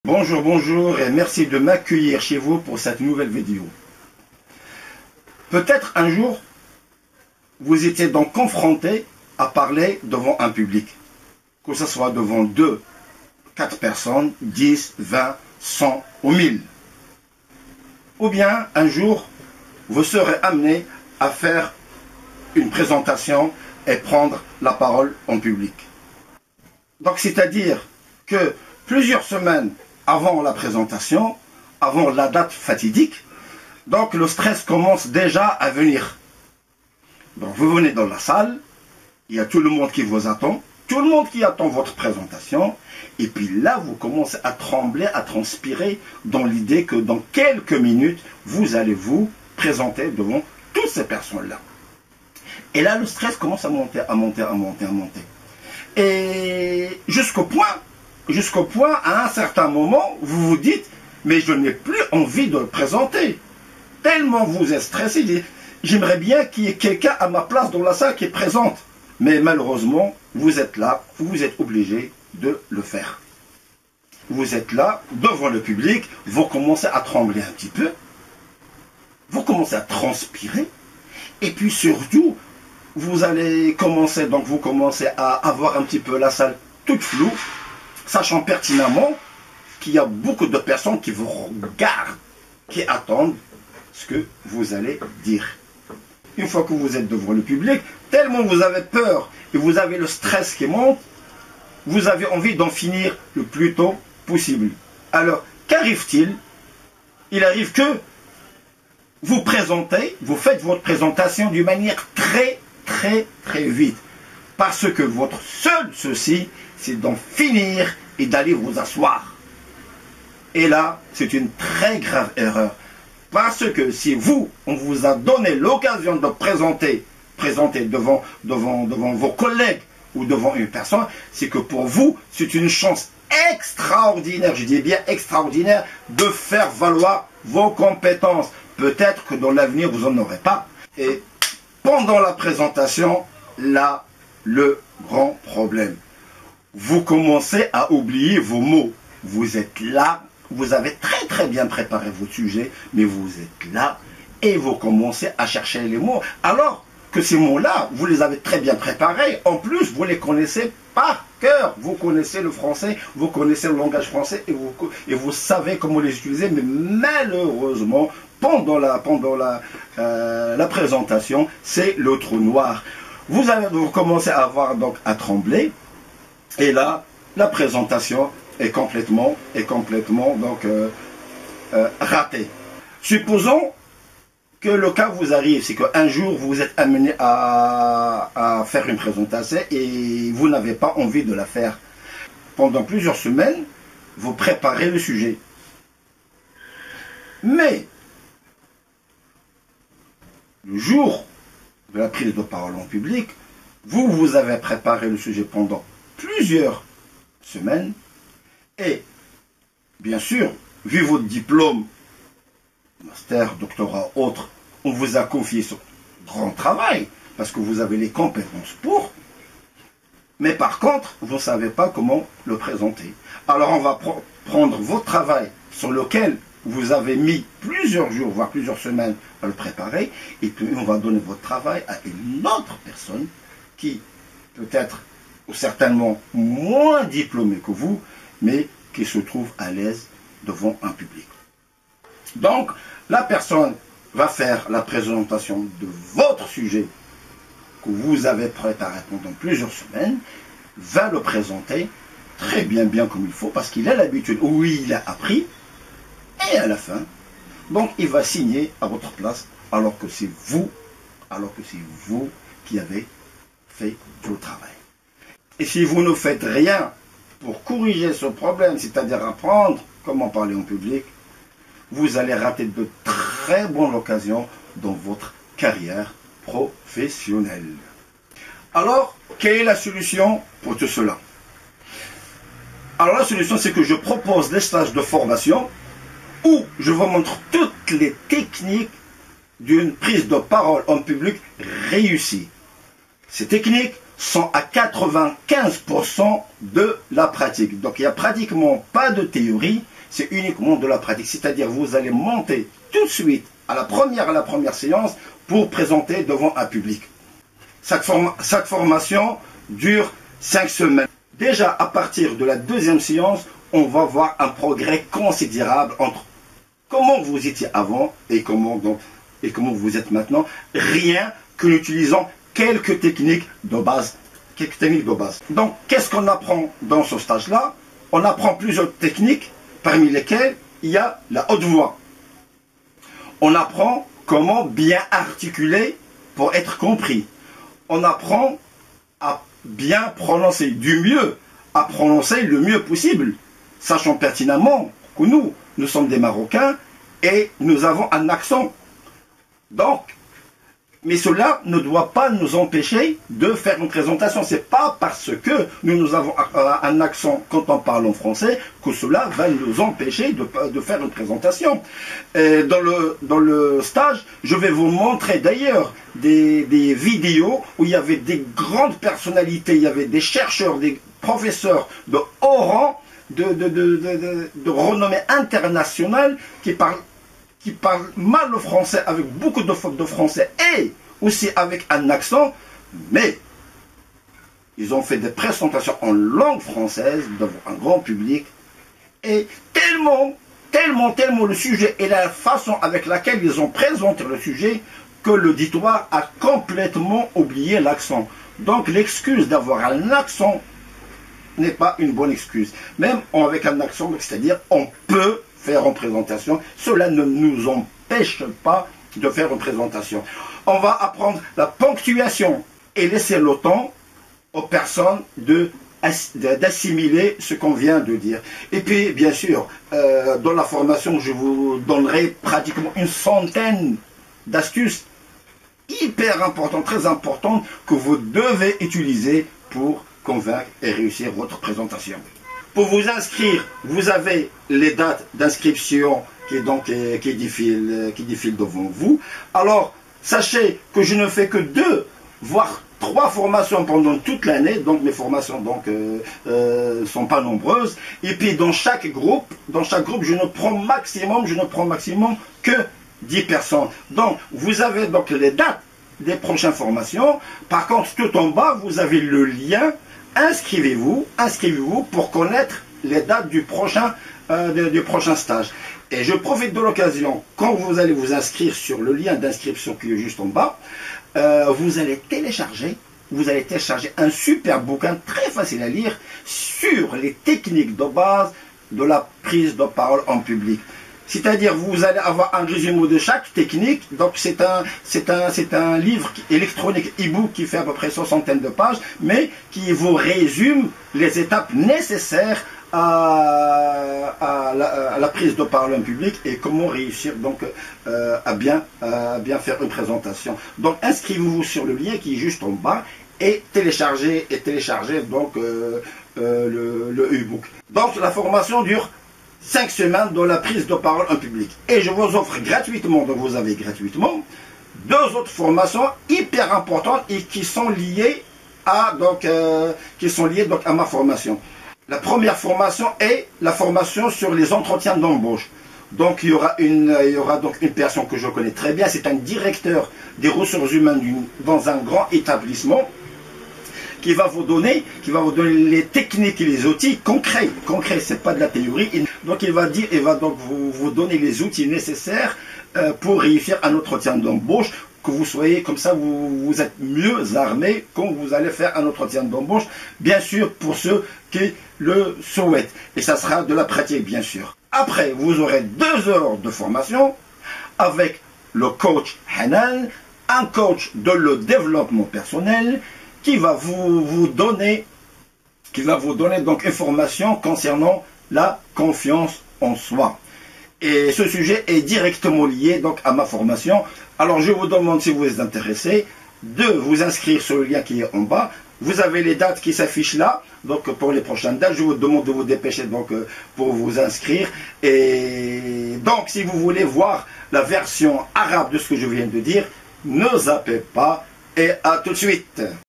Bonjour, bonjour et merci de m'accueillir chez vous pour cette nouvelle vidéo. Peut-être un jour, vous étiez donc confronté à parler devant un public. Que ce soit devant 2, 4 personnes, 10, 20, 100 ou 1000. Ou bien un jour, vous serez amené à faire une présentation et prendre la parole en public. Donc c'est-à-dire que plusieurs semaines avant la présentation, avant la date fatidique, donc le stress commence déjà à venir. Donc vous venez dans la salle, il y a tout le monde qui vous attend, tout le monde qui attend votre présentation, et puis là vous commencez à trembler, à transpirer dans l'idée que dans quelques minutes, vous allez vous présenter devant toutes ces personnes-là. Et là le stress commence à monter, à monter, à monter, à monter. Et jusqu'au point, à un certain moment, vous vous dites, mais je n'ai plus envie de le présenter. Tellement vous êtes stressé, j'aimerais bien qu'il y ait quelqu'un à ma place dans la salle qui est présente. Mais malheureusement, vous êtes là, vous êtes obligé de le faire. Vous êtes là, devant le public, vous commencez à trembler un petit peu, vous commencez à transpirer, et puis surtout, vous allez commencer, donc vous commencez à avoir un petit peu la salle toute floue, sachant pertinemment qu'il y a beaucoup de personnes qui vous regardent, qui attendent ce que vous allez dire. Une fois que vous êtes devant le public, tellement vous avez peur et vous avez le stress qui monte, vous avez envie d'en finir le plus tôt possible. Alors, qu'arrive-t-il? Il arrive que vous présentez, vous faites votre présentation d'une manière très vite. Parce que votre seul souci, c'est d'en finir et d'aller vous asseoir. Et là, c'est une très grave erreur. Parce que si on vous a donné l'occasion de présenter devant vos collègues ou devant une personne, c'est que pour vous, c'est une chance extraordinaire, je dis bien extraordinaire, de faire valoir vos compétences. Peut-être que dans l'avenir, vous n'en aurez pas. Et pendant la présentation, là, le grand problème. Vous commencez à oublier vos mots. Vous êtes là, vous avez très bien préparé votre sujet, mais vous êtes là et vous commencez à chercher les mots. Alors que ces mots-là, vous les avez très bien préparés. En plus, vous les connaissez par cœur. Vous connaissez le français, vous connaissez le langage français et vous savez comment les utiliser. Mais malheureusement, pendant la présentation, c'est le trou noir. Vous commencez à avoir donc à trembler. Et là, la présentation est complètement donc ratée. Supposons que le cas vous arrive, c'est qu'un jour vous êtes amené à faire une présentation et vous n'avez pas envie de la faire. Pendant plusieurs semaines, vous préparez le sujet. Mais le jour de la prise de parole en public, vous avez préparé le sujet pendant plusieurs semaines et bien sûr, vu votre diplôme, master, doctorat, autre, on vous a confié ce grand travail parce que vous avez les compétences pour, mais par contre, vous ne savez pas comment le présenter. Alors on va prendre votre travail sur lequel vous avez mis plusieurs jours, voire plusieurs semaines à le préparer, et puis on va donner votre travail à une autre personne qui peut-être ou certainement moins diplômée que vous, mais qui se trouve à l'aise devant un public. Donc, la personne va faire la présentation de votre sujet que vous avez préparé pendant plusieurs semaines, va le présenter très bien comme il faut, parce qu'il a l'habitude, oui, il a appris, et à la fin, donc il va signer à votre place, alors que c'est vous qui avez fait tout le travail. Et si vous ne faites rien pour corriger ce problème, c'est-à-dire apprendre comment parler en public, vous allez rater de très bonnes occasions dans votre carrière professionnelle. Alors, quelle est la solution pour tout cela? Alors la solution, c'est que je propose des stages de formation où je vous montre toutes les techniques d'une prise de parole en public réussie. Ces techniques sont à 95% de la pratique. Donc il n'y a pratiquement pas de théorie, c'est uniquement de la pratique. C'est-à-dire vous allez monter tout de suite à la première séance pour présenter devant un public. Cette formation dure 5 semaines. Déjà à partir de la deuxième séance, on va voir un progrès considérable entre comment vous étiez avant et comment vous êtes maintenant, rien qu'en utilisant quelques techniques de base. Donc, qu'est-ce qu'on apprend dans ce stage-là? On apprend plusieurs techniques, parmi lesquelles il y a la haute voix. On apprend comment bien articuler pour être compris. On apprend à bien prononcer, du mieux, à prononcer le mieux possible, sachant pertinemment que nous sommes des Marocains et nous avons un accent. Donc, mais cela ne doit pas nous empêcher de faire une présentation. C'est pas parce que nous avons un accent quand on parle en français que cela va nous empêcher de faire une présentation. Et dans le stage, je vais vous montrer d'ailleurs des vidéos où il y avait des grandes personnalités, il y avait des chercheurs, des professeurs de haut rang, de renommée internationale qui parlent mal le français, avec beaucoup de fautes de français et aussi avec un accent, mais ils ont fait des présentations en langue française devant un grand public et tellement le sujet et la façon avec laquelle ils ont présenté le sujet que l'auditoire a complètement oublié l'accent. Donc l'excuse d'avoir un accent n'est pas une bonne excuse. Même avec un accent, c'est-à-dire on peut faire en présentation, cela ne nous empêche pas de faire une présentation. On va apprendre la ponctuation et laisser le temps aux personnes d'assimiler ce qu'on vient de dire. Et puis, bien sûr, dans la formation, je vous donnerai pratiquement une centaine d'astuces hyper importantes, très importantes, que vous devez utiliser pour convaincre et réussir votre présentation. Pour vous inscrire, vous avez les dates d'inscription qui défilent devant vous. Alors, sachez que je ne fais que 2, voire 3 formations pendant toute l'année. Donc, mes formations sont pas nombreuses. Et puis, dans chaque groupe, je ne prends maximum que 10 personnes. Donc, vous avez donc les dates des prochaines formations. Par contre, tout en bas, vous avez le lien. Inscrivez-vous pour connaître les dates du prochain stage. Et je profite de l'occasion, quand vous allez vous inscrire sur le lien d'inscription qui est juste en bas, vous allez télécharger un super bouquin très facile à lire sur les techniques de base de la prise de parole en public. C'est-à-dire, vous allez avoir un résumé de chaque technique. Donc, c'est un livre électronique e-book qui fait à peu près 60 de pages, mais qui vous résume les étapes nécessaires à la prise de parole en public et comment réussir donc à bien faire une présentation. Donc, inscrivez-vous sur le lien qui est juste en bas et téléchargez donc le e-book. Donc, la formation dure 5 semaines dans la prise de parole en public. Et je vous offre gratuitement, donc vous avez gratuitement, 2 autres formations hyper importantes et qui sont liées à ma formation. La première formation est la formation sur les entretiens d'embauche. Donc il y aura donc une personne que je connais très bien, c'est un directeur des ressources humaines dans un grand établissement, qui va vous donner les techniques et les outils concrets. C'est pas de la théorie. Donc il va donc vous donner les outils nécessaires pour réussir un entretien d'embauche, que vous soyez comme ça, vous êtes mieux armé quand vous allez faire un entretien d'embauche, bien sûr pour ceux qui le souhaitent. Et ça sera de la pratique, bien sûr. Après, vous aurez 2 heures de formation avec le coach Hanan, un coach de le développement personnel, qui va vous donner donc une formation concernant la confiance en soi. Et ce sujet est directement lié donc à ma formation. Alors je vous demande, si vous êtes intéressé, de vous inscrire sur le lien qui est en bas. Vous avez les dates qui s'affichent là, donc pour les prochaines dates, je vous demande de vous dépêcher donc pour vous inscrire. Et donc si vous voulez voir la version arabe de ce que je viens de dire, ne zappez pas et à tout de suite.